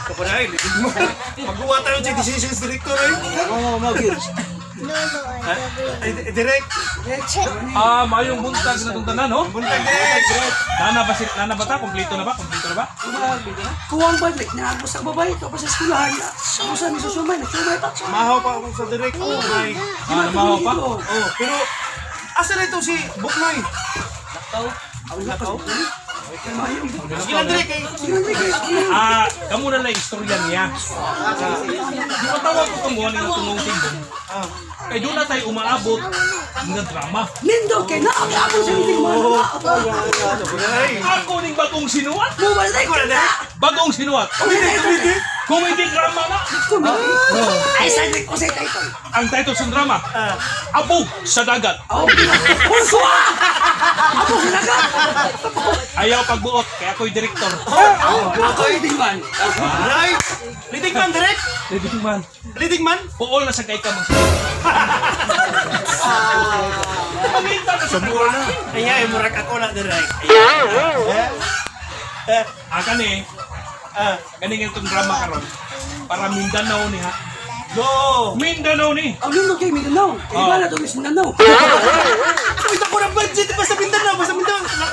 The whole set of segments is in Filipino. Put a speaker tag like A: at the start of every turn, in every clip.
A: Kapanay, magawa tayo sa decisions director eh. Direct.
B: Mayong buntag na itong tanan, no?
A: Buntag direct.
B: Nana ba ta? Kompleto na ba?
C: Kuwang ba, naagos sa babae, tapos sa eskulahan na. Ako sa misusumay, nagsumay pa.
A: Mahaw pa ako sa direct. Oh my.
B: Namahaw pa?
A: Oh, pero asa na ito si Buknoy? Nakaw? Sige lang direct eh.
B: Kamu na lang istorya niya. Di ba tawag ko kung buwan ng tungong tingin? Kaya doon na tayo umaabot ng drama.
C: Lindo, kaya naakabot sa hindi mo.
B: Ako ning bagong sinuwat.
C: Bumalay ko na.
B: Bagong sinuwat. Comedy drama na.
C: Ay, sabi ko sa title.
B: Ang title sa drama, Abog sa Dagat.
C: Pursua! Ako sinaga!
B: Ayaw pagbuot, kaya ako'y direktor.
C: Ako yung tingman.
A: Right. Leading man direct.
B: Leading man.
A: Leading man.
B: Puol na sa kay ka mong Paminta ka sa buwan na.
A: Ay, murak ako na direct.
B: Kani, kani itong drama karon para Mindanao ni ha.
A: Go!
B: Mindanao ni.
C: Ang lindo kayo, Mindanao. Iba na ito, Miss Mindanao.
A: Ito ko ng budget basta Mindanao.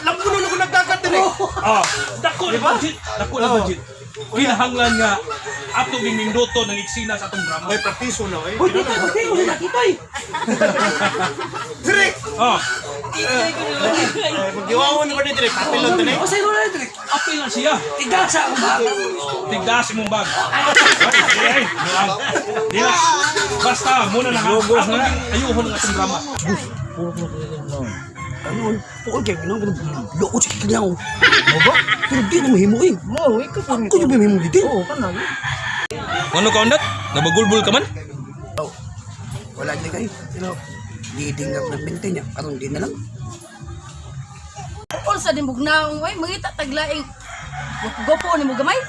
A: Lamuno na ko nagkakat direct.
B: Dako na budget. Dako na budget. Kinahanglan nga ato ning minuto ng eksena sa atong drama.
A: May praktiso na eh.
C: Uy, dito, pati ko sila kita eh.
A: Direct! Mag-iwawan ko na direct. Papilon to na eh.
C: O sa'yo na ito.
B: Apil na siya.
C: Igasa ang bago.
B: Tigdas imong bag. Dila. Basta muna na ha. Ato ning ayuhon ng atong drama.
C: Ano, pukul kayo, loko sa kikilyaw. Maba? Pero di na mahimo eh. Ako yung mahimo dito. Oo, kanal.
B: Ano ka undat? Nabagulbul ka man?
C: Wala niya kayo. Pero, di itinggap ng binte niya. Parang di na lang.
D: All sa dimog naong way, mangita taglaing gopo ni mo gamay.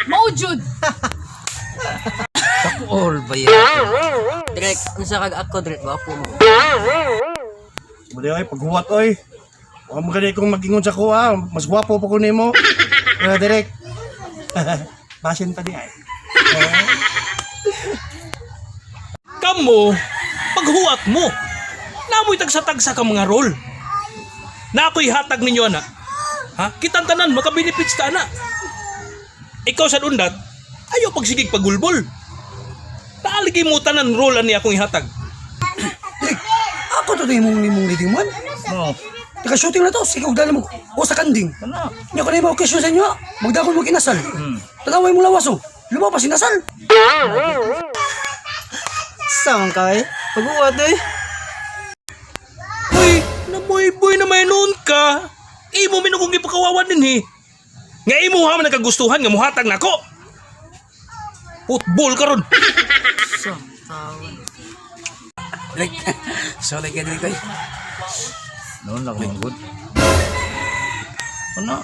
D: Maujud.
C: All ba yan?
E: Direk, unsa kag ako direk wapo mo.
A: Muli ay, paghuwat oy. Huwag mo ganit kong mag-ingon sa kuha. Mas gwapo pa ko nimo. Direct. Basin pa di ay.
B: Kamo, paghuwat mo. Namoy tagsa-tagsa ka mga role. Na ako'y hatag ninyo, ana. Ha? Kitang tanan, makabenefits ka, ana. Ikaw sa undat, ayaw pagsigig pagulbol. Naaligay mo tanan role ani akong ihatag.
C: Ako to nimong leading man.
A: No.
C: Naka-shooting na to. Sige, ugdala mo. O sa kanding. Niya ko na yung okasyon sa inyo. Magdakon mo kinasal. Tataway mo lawas o. Lumabas sinasal.
E: Samang ka eh. Pag-uwat eh.
B: Uy, naboy-boy na may noon ka. Imo minukong ipakawawan din Nga imo ha man nakagustuhan nga muhatag nako. Football karon.
C: Like, so like yan kayo.
F: Noon lang mga good. Ano?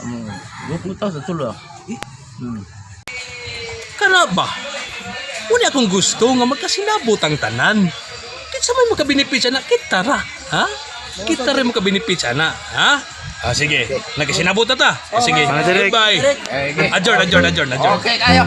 F: Huwag mo tayo sa tulo.
B: Kana ba? Una akong gusto nga magkasinabot ang tanan. Kinsa may makabinipits na kita ra, ha? Kita rin makabinipits na, ha? Sige, nagkasinabot na ta. Sige, bye. Adjourn.
C: Okay, kayo.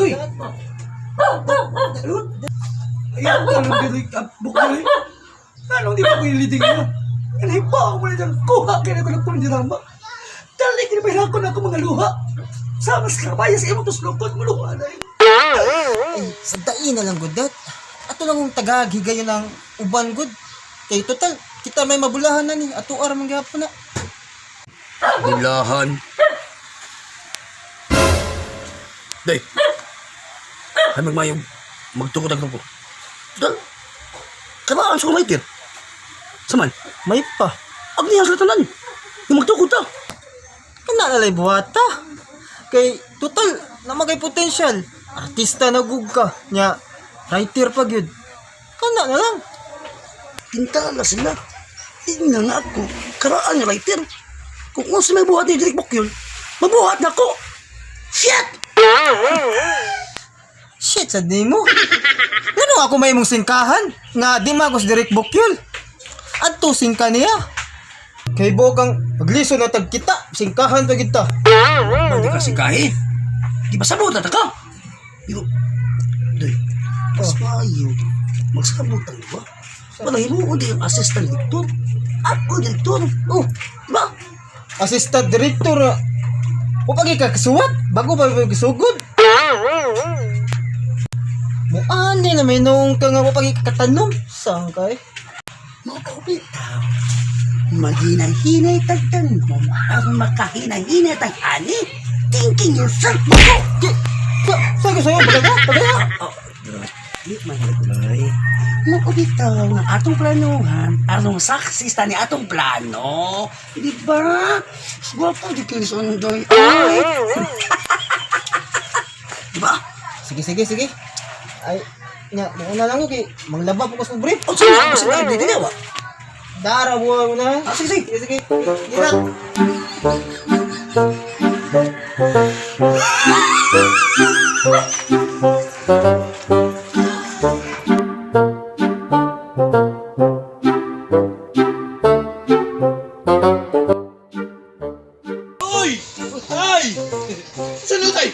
C: Uy! Ayan ka lang direct up bukoy. Anong di ba ko yung leading mo? Kanay pa ako muna dyan. Kuha ka na ko ng puldirama. Dali kinapahira ko na ako mga luha. Sama sa kabaya sa imong tuslukot mo luha na yun.
E: Ay, santain na lang good dat. Ato lang yung tagagigayon ng uban good. Kay total, kita may mabulahan na ni. Ato ara man gyapon na.
C: Bulahan. Day. Ay magmayong. Magtukod ang ko. Dal, karaan sa kumaitir. Saman,
E: May pa.
C: agnihan sa tanan. Yung magtukod ta.
E: Inaalay buhata. Kay total na magay potential. Artista na gug ka. Nya writer pa gyud. Kana na lang.
C: Tintala sila. Tingnan na ako. Karaan nga writer. Kung unsa may buhat ni Derek Bokyol, mabuhat na ko. Shit!
E: Shit sa di mo. Ano ako may mong singkahan nga di magos Derek Bokyol. Adto singka niya. Kay bokang pagliso na tagkita, singkahan pa kita.
C: Hindi kasi kahit. Di ba sabutan ka? Pero, doy, mas maayo. Magsabutan ba? Palahin mo di ang assistant director. Ako director. Oh, di ba?
E: Assistant director. O pagi ka kasuwat bago pa gisugod. Mo ani na may nung ka nga mo pagi katanom. Saan kay?
C: Mga kapitaw. Maghinay-hinay tagtanom. Ang makahinay-hinay tag-ani. Thinking yourself.
E: Saan ka sa'yo? Pagaya?
C: Di mahirap. Mga kapitaw ng atong planuhan. Atong saksista ni atong plano. Di ba? Guwapo di kayo sundoy. Di ba?
E: Sige. Ay, nya, mauna lang ko kay manglaba po ko sa brief.
C: O sige, kasi tayo dito na ba?
E: Dara mo na.
C: Ah, sige.
E: Sige. Girat.
B: Uy! Ay! Saan Noy tay?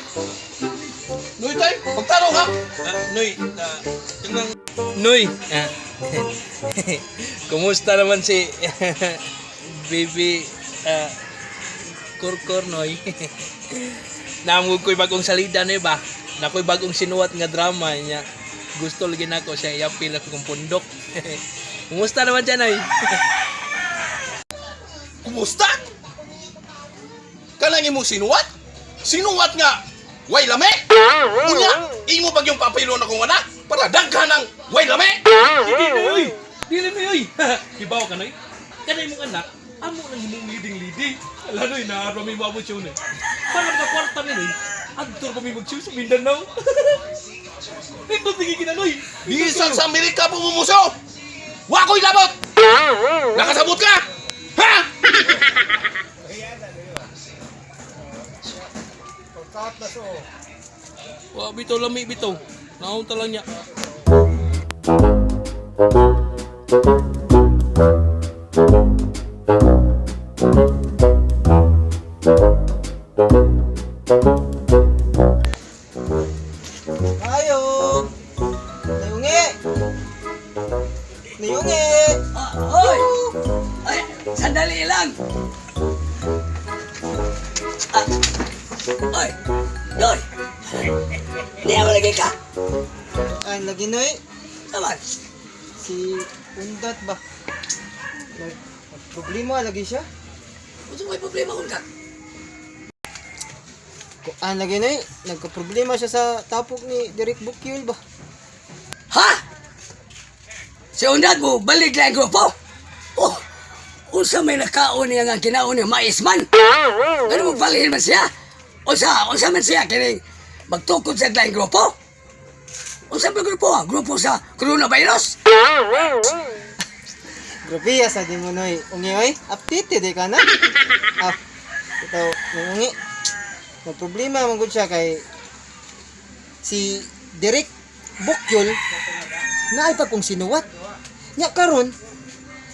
B: Noy tay? Magtaro ka? Noy, tingnan. Noy, kumusta naman si baby Kurkur Noy? Namug ko'y bagong salida na ba? Na ko'y bagong sinuwat nga drama niya. Gusto lagi na ko siya iapil ako kong pundok. Kumusta naman dyan, Noy?
G: Kumusta? Kanang imong sinuwat? Sinuwat nga, way lame? Unya, imo bag yung papilon akong anak para daghan ng way lame?
B: Hindi na, Noy! Dili na, Noy! Hibaw ka, Noy? Kanay mong anak, amo nang himong leading-leading. Ala, Noy, naharami mo amo siya, Noy. Parang nakakwarta ni Noy, adtor pa may mag-siya sa Mindanao. Ito, tigigin na, Noy!
G: Bisan sa Amerika pumumuso! Wako'y labot! Nakasabot ka? Ha?
B: Wah, bitaw lami, bitaw. Naunta lang niya.
E: Ayo. Nayungi.
C: Hoy! Ay, sandali lang. Oy! Doy! Hindi ako lagi ka.
E: Ay, lagi noy.
C: Naman.
E: Si Undat ba? Problema lagi siya.
C: Gusto may problema kung ka.
E: Kuan lagi noy. Nagka-problema siya sa tapok ni Derek Bokyol ba?
C: Ha? Si Undat mo, balik lang ang grupo? Oh! Unsa may nakaon niya nga kinaon niya maisman? Ano mo balikin man siya? Unsa man siya kining magtukod sa laing grupo? Unsa ba grupo? Grupo sa coronavirus?
E: Grabe sa di mo noy. Ungi oy, updated ka na. Ito, ungi. May problema man gud siya kay si Derek Bokyol na ay pa kong sinuwat. Nya karon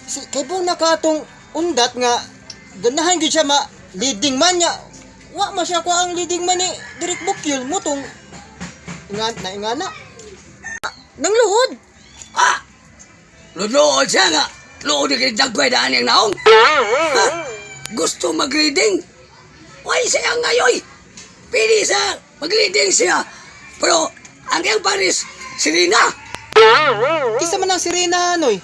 E: si kay buong nakatong Undat nga ganahan gyud siya ma leading man nya. Wa man siya ko ang leading man ni Derek Bokyol mo tong ingana. Nang luhod.
C: Ah! Lulood siya nga. Luod na kinagdagway daan yung naong. Ha? Gusto mag-reading? Why siya ngayon? Pili sa mag-reading siya. Pero ang iyang paris, si Rina.
E: Kisa man ang sirena noy.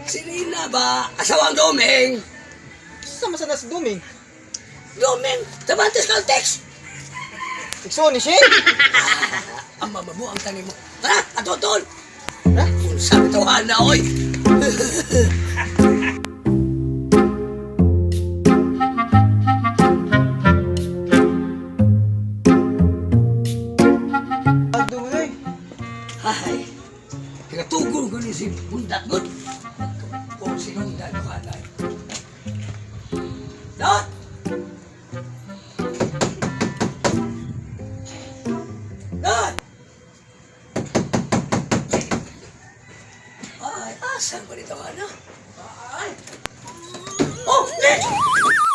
C: Si Rina ba? Asawang Doming.
E: Kisa man sa nas Duming.
C: Doming, Tabantes Caltex.
E: Ikso ni siya.
C: Ang mamamu ang tanim mo. Tara, atotol.
E: Ha?
C: Sabi tawahan na, oy.
E: Ado mo noy.
C: Ay, pinatugol ko ni si Bundat Good. Kung sinong danohanay. Dot! Dot! Ay, asan ba nito ka na? Ay! Oh, di!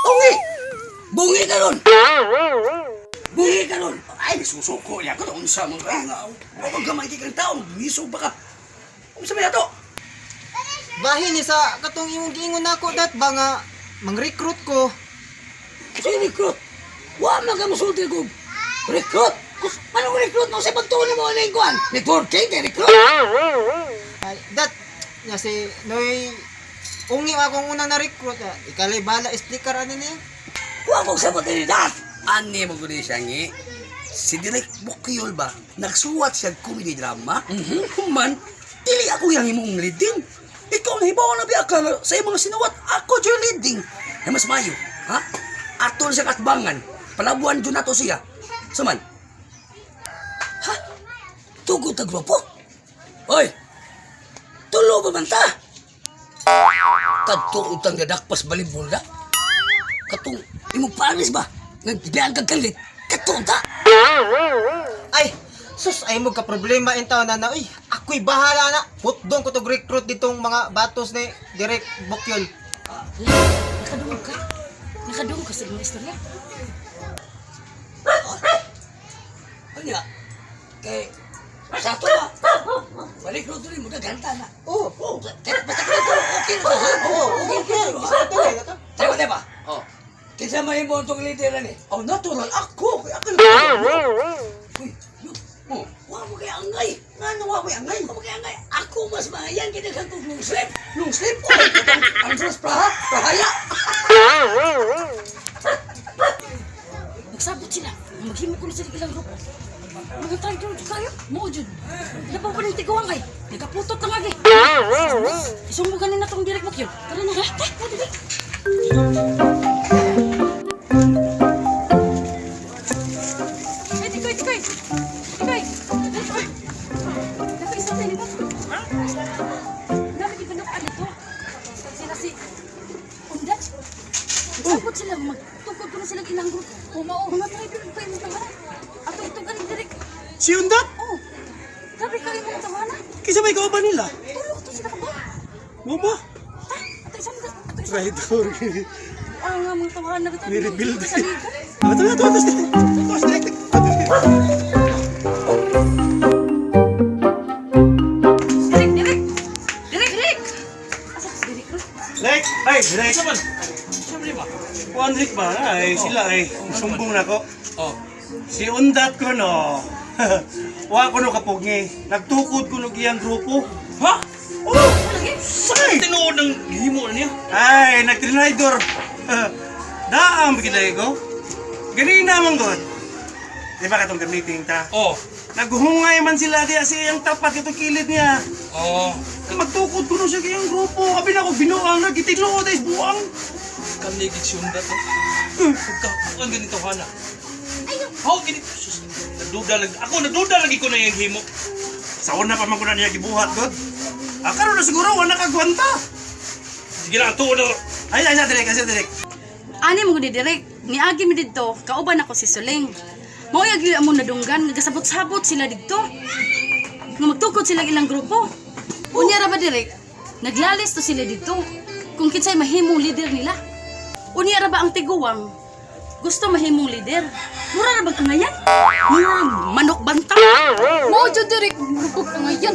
C: Bungi! Bungi ka nun! Bungi ka nun! Ay, susuko niya ka doon sa mga nga. Huwag ka makikita ng tao, misog ba ka? Kung sabi na to?
E: Bahin ni sa katong imong giingon nako dat ba nga mang-recruit ko.
C: Si recruit! Wa man ka musulti ko! Recruit! Anong recruit mo? Sa pagtuloy mo na yung kuhan? Networking kay recruit?
E: Ay, dat nya si noy ungi akong unang na-recruit. Ikali bala explicar ani niya.
C: Wa kong sabat ni dat! Ani mo ko siya ngi? Si Direk Bukyol ba? Nagsuwat siya comedy drama? Human, dili ako yung imong leading. Ikaw na hibaw na biya ka sa imong sinuwat. Ako dyan leading. Na mas mayo, ha? Atol siya katbangan. Palabuan dyan nato siya. Saman? Ha? Tugod na grupo? Oy! Tulo ba man ta? Kadto utang gadakpas balibol na? Katong imong pares ba? Nagbibiyan kag kalit. Katong ta?
E: Ay, sus ay mo ka problema in taon na uy. Ako'y bahala na. Putdong ko to recruit ditong mga batos ni Direk Bukyol.
D: Nakadungog ka? Nakadungog ka sa mga istorya?
C: Ano ya? Kay... Sa ito ba? Balik ko tuloy mo na ganta na.
E: Oh,
C: Oh, basta ko ito. Okay na to, ha?
E: oh, okay. Isa na to.
C: Diba? Oh. Kisa may mo itong literan eh. Oh, natural. Ako. Ako na. Uy, yun. Oh, huwag mo kaya angay. Nga na huwag mo kaya angay. Huwag mo kaya angay. Ako mas mahayan kita kang long sleep. Long sleep? Oh, ang Diyos praha. Prahaya.
D: Nagsabot sila. Maghimo ko na sila ilang grupo. Mga tayo kayo. Mo dyan. Napang pa ng tiguang kay. Nagkaputot na nga kay. Isumbugan na itong direct mo kayo. Tara na ha. Ha, dali. Tikoy. Tikoy, isa tayo mo. Dami di pinapaan ito. Sila si Undat. Nagsabot sila. Magtukod ko na silang ilang grupo. Mga tribal pa yung tawanan. Ato ito galing direct.
A: Si Undat?
D: Oh, grabe ka rin mga tawanan.
A: Kisa may kauban nila?
D: Tulog to sila ka ba?
A: Mo ba?
D: Ha? Ato isang
A: Traitor.
D: ang mga tawanan na kita.
A: Nirebuild.
D: Sa liga.
A: Tos direct.
D: Direk! Asa si Direk bro?
A: Direk! Ay, Direk!
B: Saman? Sabi ba?
A: Kuan Rick ba? Ay, sila ay. Sumbong na ko.
B: Oh.
A: Si Undat ko no. Wa ko no kapugngi. Nagtukod ko no giyang grupo.
B: Ha?
A: Oh!
B: Saan tinuod ng himo na niya?
A: Ay, nagtrinidor. Daam bigiday ko. Ganina man god. Di ba katong gamitin ta?
B: Oh.
A: Naghungay man sila diya siya yung tapat itong kilid niya.
B: Oh.
A: Magtukod ko no siya kayang grupo. Abi na ko binuang nagitilo dahil buang.
B: Kanigit si Undat. Pagka, ang ganito ka na. How ganito? Sus, naduda lagi ko na yung himo.
A: Sa una pa man ko na niya gibuhat god. Karon na siguro wala kagwanta.
B: Sige na, tuod na.
A: Ay, sa direk.
D: Ani mo gud Direk. Niagi mi didto, kauban ako si Suling. Mao yagi amo nadunggan nga gasabot-sabot sila didto. Nga magtukod sila ilang grupo. Unya ra ba Direk? Naglalis to sila didto. Kung kinsay mahimong leader nila. Unya ra ba ang tiguwang? Gusto mahimong leader. Mura ra bang angayan? Manok bantang. Mao jud Direk, grupo angayan.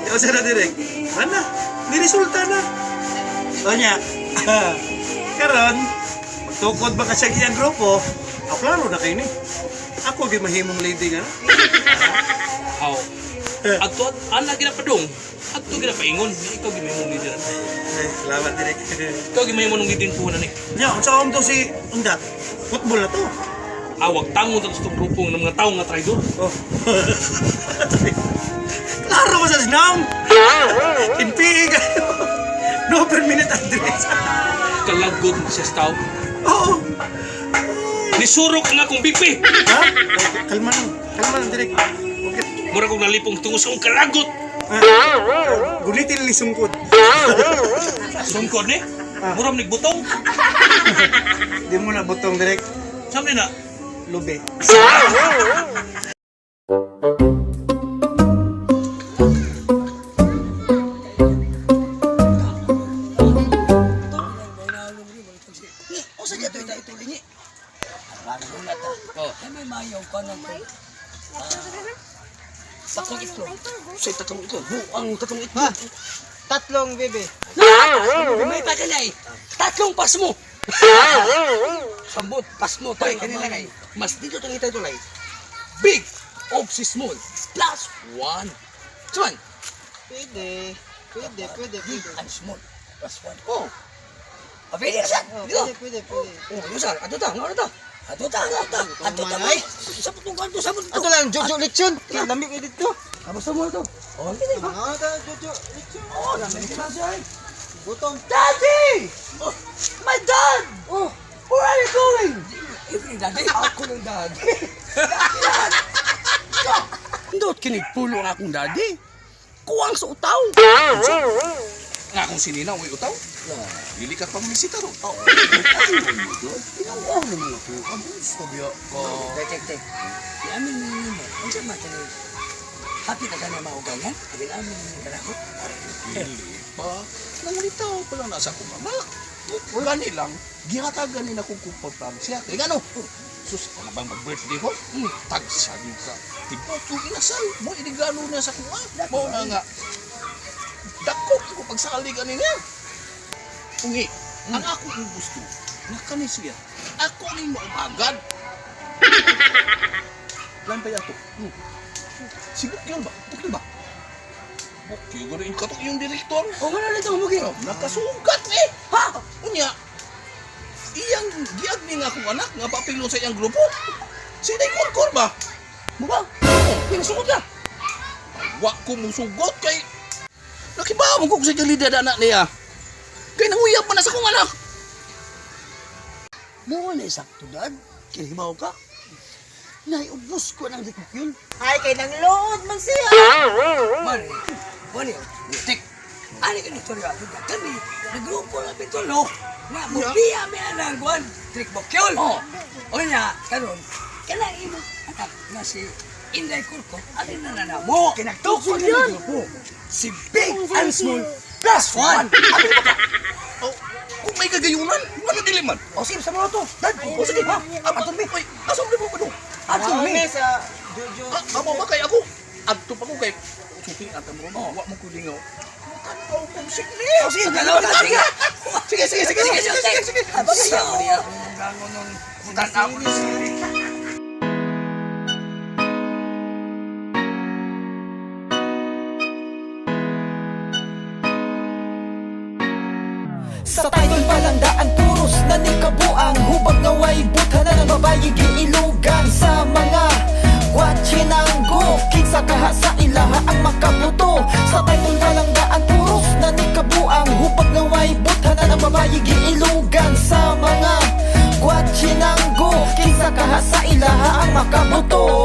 A: Yaw sa na direk. Ana, may resulta na. Onya. Karon, magtukod ba ka sa giyang grupo? Aklaro na kayo ni. Ako gi mahimong lady nga.
B: How? Ato, anak ginapadong. Ato ginapaingon. Ikaw gimahimong leader.
A: Ay, salamat direk.
B: Ikaw gimahimong ng leader po na ni.
A: Nya, unsa to si Undat? Football na to.
B: awag tangon sa itong grupong ng mga tao nga traidor.
A: Oh. Klaro mo sa sinam. Kinpii kayo. No per minute address.
B: Kalagod mo siya sa tao.
A: Oo.
B: Nisurok ang akong bibi.
A: Ha? Kalma lang, direk. Okay.
B: Mura kong nalipong tungo sa akong kalagot.
A: Gunitin ni sungkot.
B: Sungkod ni. Mura mo nagbutong.
A: Di mo na butong, direk.
B: Sabi na.
A: Lube.
C: O sa dito ito lingi. Ano na ta? Oh, may mayaw ka na to. Tatlong itlog. Sa tatlong itlog. Ang tatlong itlog.
E: Tatlong bebe.
C: May pa ka na eh. Tatlong pas mo. Sambot, pas mo tayo kanila kay. Mas dito itong ito tulay. Big of si small plus 1. Suman,
E: Pwede.
C: big and small plus 1. Oh. Pwede na siya.
E: Oh,
C: Dito.
E: pwede.
C: Oh, yun saan? Ato ta, nga ta. Ato ta. May. Sabot mo kanto, sabot mo.
E: Ato lang, Jojo lechon. Kaya lamig edit to.
C: Abos mo ito. Oh, hindi ba?
E: Ano ta, Jojo lechon.
C: Oh, lamig ka siya.
E: Gutom.
C: Daddy! Oh, my dad! Oh, where are you going? Evening, Daddy. Ako ng Daddy. Ndot kinigpulo ang akong Daddy. Kuwang sa utaw. Nga akong sinina, may utaw. Dili ka pamisita ro. Oh, pinawaw naman ako. Ang sabi ko. Tek. Amin na yun mo. Ang siya matanong. Happy na ka na maugangan? Amin na karakot. Dili pa. Nangalitaw pa lang nasa akong mama. Gani lang. Gihatagan nila kong kumportable siya. Kaya gano? Sus, ano bang mag-birthday ko? Tagsabi ka. Tiba ito inasal. Mo inigalo na sa kuha. Mo na nga. Dakot ko pagsakaligan niya. Ungi, ang ako yung gusto. Nakani siya. Ako ang mo umagad. Lampay ato. Sigok yun ba? Bukli ba? Bukli ko rin katok yung direktor. O nga na ito umugin. Nakasugat eh. Ha? Unya. Iyang giag ni nga akong anak nga papilon sa iyang grupo. Sino yung kurkur ba? Mo ba? Oo, pinasugot ka. Wa ko musugot kay... Nakibawa mo ko sa kalida na anak niya. Kaya nanguyap pa na sa kong anak. Mo na isakto dad. Kinihibaw ka. Naiubos ko ng dikok yun.
E: Ay, kay nang load man siya.
C: Mani, tik. Ani ka nito rin ako. Kami, nagrupo na pitulo. Na, mubiya may anang buwan. Trik bokyol. O niya, karon, kailangan imo anak na si Inday Kurko. Alin na mo. Kinagtukod yun. Si Big and Small plus 1. Abi ba ka? Oh, kung may kagayunan, ano diliman? O sige, sa mga to. Dad, o sige, ha? Ato mi. Oy, asam na mo pa do? Ato mi.
E: sa Jojo.
G: Amo ba kay ako? Adto pa ko kay shooting at mo. Wa mo ko lingaw. Tanaw kong sigli.
C: O sige, dalawa na. Sige.
G: Sige.
C: Sama niya akong gangon nun. Tanaw ko sige.
H: Sa title palandaan puros na ni kabuang hubag na way butha na ng babayi giilugan sa mga watchinanggo kinsa kaha sa ilaha ang makabuto. Sa title palandaan puros na ni kabuang hubag na way butha na ng babayi giilugan sa mga watchinanggo kinsa kaha sa ilaha ang makabuto.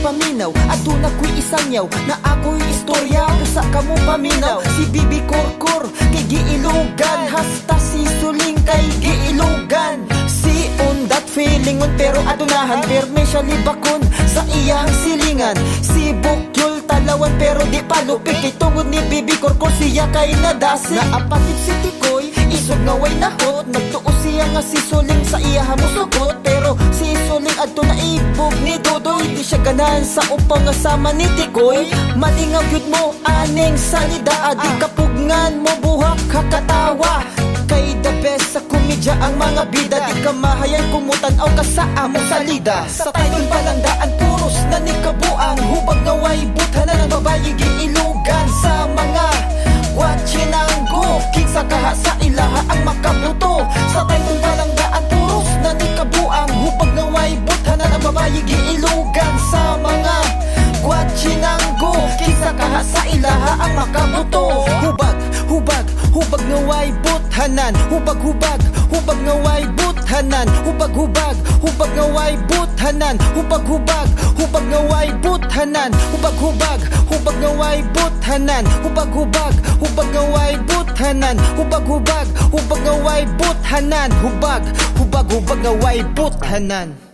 H: Paminaw ato na ko'y isangyaw na ako'y istorya sa kamo paminaw si Bibi Kurkur kay giilugan hasta si Suling kay giilugan si Undat feelingon pero adunahan perme siya libakon sa iyang silingan si Bukyol talawan pero di palupik kay tungod ni Bibi Kurkur siya kay nadasi naapatid si Tikoy isog nga way nahot nagtuo siya nga si Suling sa iya hamusugot pero si Suling adto na ibog ni Dodoy di siya ganahan sa upang asama ni Tikoy malingaw yun mo aning salida di kapugngan mo buhak kakatawa kay the best sa komedya ang mga bida di ka mahayan kumutanaw ka sa among salida sa title palandaan puros na ni kabuang hubag na way butha na ng babayi giilugan sa mga watchinanggo kinsa kaha sa ilaha ang makabuto sa title palandaan puros na ni kabuang hubag na way butha buthanan. Hubag-hubag, hubag nga way buthanan. Hubag-hubag, hubag nga way buthanan. Hubag-hubag, hubag nga way buthanan. Hubag-hubag, hubag nga way buthanan. Hubag-hubag, hubag nga way buthanan. Hubag-hubag, hubag nga way buthanan. Hubag, hubag, hubag nga way buthanan.